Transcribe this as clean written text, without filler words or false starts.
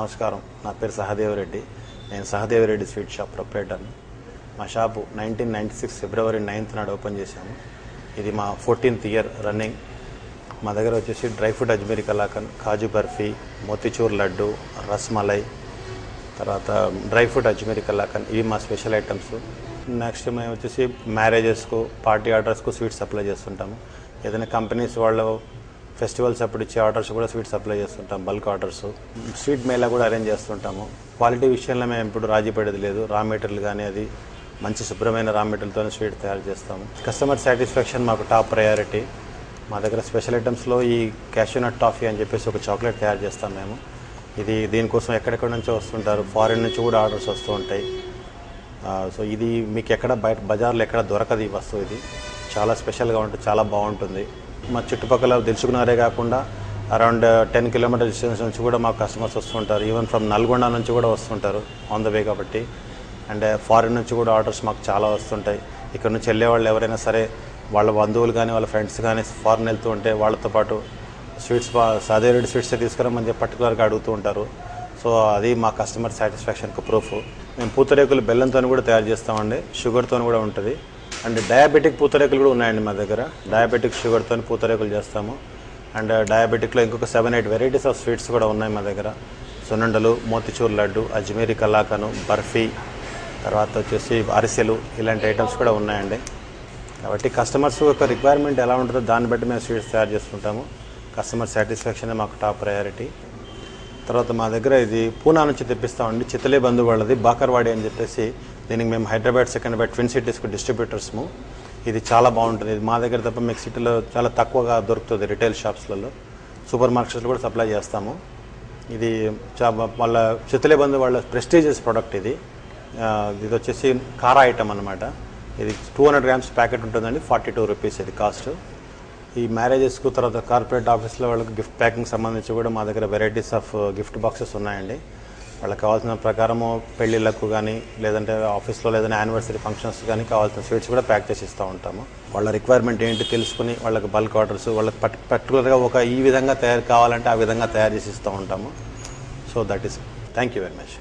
నమస్కారం. నా పేరు సహదేవరెడ్డి. నేను సహదేవరెడ్డి స్వీట్ షాప్ ప్రొప్రైటర్ని. మా షాపు 1996 ఫిబ్రవరి 9th నాడు ఓపెన్ చేశాము. ఇది మా 14th ఇయర్ రన్నింగ్. మా దగ్గర వచ్చేసి డ్రై ఫ్రూట్ అజ్మీరీ కలాకండ్, కాజు బర్ఫీ, మోతిచూర్ లడ్డు, రస్మలై, తర్వాత డ్రై ఫ్రూట్ అజ్మీరీ కలాకండ్, ఇవి మా స్పెషల్ ఐటమ్స్. నెక్స్ట్ మేము వచ్చేసి మ్యారేజెస్కు, పార్టీ ఆర్డర్స్కు స్వీట్స్ సప్లై చేస్తుంటాము. ఏదైనా కంపెనీస్ వాళ్ళు ఫెస్టివల్స్ అప్పుడు ఇచ్చే ఆర్డర్స్ కూడా స్వీట్ సప్లై చేస్తుంటాం, బల్క్ ఆర్డర్స్. స్వీట్ మేళా కూడా అరేంజ్ చేస్తుంటాము. క్వాలిటీ విషయంలో మేము ఇప్పుడు రాజీ పడేది లేదు. రా మెటీరియల్ కానీ అది మంచి శుభ్రమైన రా మెటీరియల్తోనే స్వీట్ తయారు చేస్తాము. కస్టమర్ సాటిస్ఫాక్షన్ మాకు టాప్ ప్రయారిటీ. మా దగ్గర స్పెషల్ ఐటమ్స్లో ఈ క్యాష్యూనట్ టాఫీ అని చెప్పేసి ఒక చాక్లెట్ తయారు చేస్తాం మేము. దీనికోసం ఎక్కడెక్కడ నుంచో వస్తుంటారు, ఫారిన్ నుంచి కూడా ఆర్డర్స్ వస్తూ ఉంటాయి. సో ఇది మీకు ఎక్కడ బయట బజార్లో ఎక్కడ దొరకదు. ఈ వస్తువు ఇది చాలా స్పెషల్గా ఉంటుంది, చాలా బాగుంటుంది. మా చుట్టుపక్కల తెలుసుకున్నారే కాకుండా అరౌండ్ 10 కిలోమీటర్ డిస్టెన్స్ నుంచి కూడా మాకు కస్టమర్స్ వస్తుంటారు. ఈవెన్ ఫ్రమ్ నల్గొండ నుంచి కూడా వస్తుంటారు, ఆన్ ద వే కాబట్టి. అండ్ ఫారిన్ నుంచి కూడా ఆర్డర్స్ మాకు చాలా వస్తుంటాయి. ఇక్కడ నుంచి వెళ్ళేవాళ్ళు ఎవరైనా సరే వాళ్ళ బంధువులు కానీ వాళ్ళ ఫ్రెండ్స్ కానీ ఫారిన్ వెళ్తూ ఉంటే వాళ్ళతో పాటు స్వీట్స్ సహదేవరెడ్డి స్వీట్సే తీసుకురమ్మని చెప్పి పర్టికులర్గా అడుగుతూ ఉంటారు. సో అది మా కస్టమర్ సాటిస్ఫాక్షన్కి ప్రూఫ్. మేము పూతరేకులు బెల్లంతో కూడా తయారు చేస్తామండి, షుగర్తో కూడా ఉంటుంది. అండ్ డయాబెటిక్ పూతరేకులు కూడా ఉన్నాయండి మా దగ్గర. డయాబెటిక్ షుగర్తో పూతరేకులు చేస్తాము. అండ్ డయాబెటిక్లో ఇంకొక 7-8 వెరైటీస్ ఆఫ్ స్వీట్స్ కూడా ఉన్నాయి మా దగ్గర. సున్నుండలు, మోతిచూర్ లడ్డు, అజ్మీరీ కలాకను, బర్ఫీ, తర్వాత వచ్చేసి అరిసెలు, ఇలాంటి ఐటమ్స్ కూడా ఉన్నాయండి. కాబట్టి కస్టమర్స్ యొక్క రిక్వైర్మెంట్ ఎలా ఉంటుందో దాన్ని బట్టి మేము స్వీట్స్ తయారు చేస్తుంటాము. కస్టమర్ సాటిస్ఫాక్షనే మాకు టాప్ ప్రయారిటీ. తర్వాత మా దగ్గర ఇది పూనా నుంచి తెప్పిస్తామండి. చిత్తలే బంధు వాళ్ళది బాకర్వాడి అని చెప్పేసి. దీనికి మేము హైదరాబాద్, సెకండ్రాబాద్, ట్విన్ సిటీస్కు డిస్ట్రిబ్యూటర్స్ము. ఇది చాలా బాగుంటుంది. ఇది మా దగ్గర తప్ప మీకు సిటీలో చాలా తక్కువగా దొరుకుతుంది. రిటైల్ షాప్స్లలో, సూపర్ మార్కెట్స్లో కూడా సప్లై చేస్తాము. ఇది వాళ్ళ చిత్తలే బంధు వాళ్ళ ప్రెస్టీజియస్ ప్రోడక్ట్. ఇది వచ్చేసి కారా ఐటమ్ అనమాట. ఇది 200 grams ప్యాకెట్ ఉంటుందండి, 42 rupees ఇది కాస్ట్. ఈ మ్యారేజెస్కు, తర్వాత కార్పొరేట్ ఆఫీస్లో వాళ్ళకి గిఫ్ట్ ప్యాకింగ్ సంబంధించి కూడా మా దగ్గర వెరైటీస్ ఆఫ్ గిఫ్ట్ బాక్సెస్ ఉన్నాయండి. వాళ్ళకి కావాల్సిన ప్రకారము పెళ్ళిళ్ళకు కానీ, లేదంటే ఆఫీస్లో లేదంటే యానివర్సరీ ఫంక్షన్స్ కానీ కావాల్సిన స్వీట్స్ కూడా ప్యాక్ చేసి ఇస్తూ ఉంటాము. వాళ్ళ రిక్వైర్మెంట్ ఏంటి తెలుసుకుని వాళ్ళకి బల్క్ ఆర్డర్స్, వాళ్ళకి పర్టికులర్గా ఈ విధంగా తయారు కావాలంటే ఆ విధంగా తయారు చేసి ఇస్తూ ఉంటాము. So that is. Thank you very much.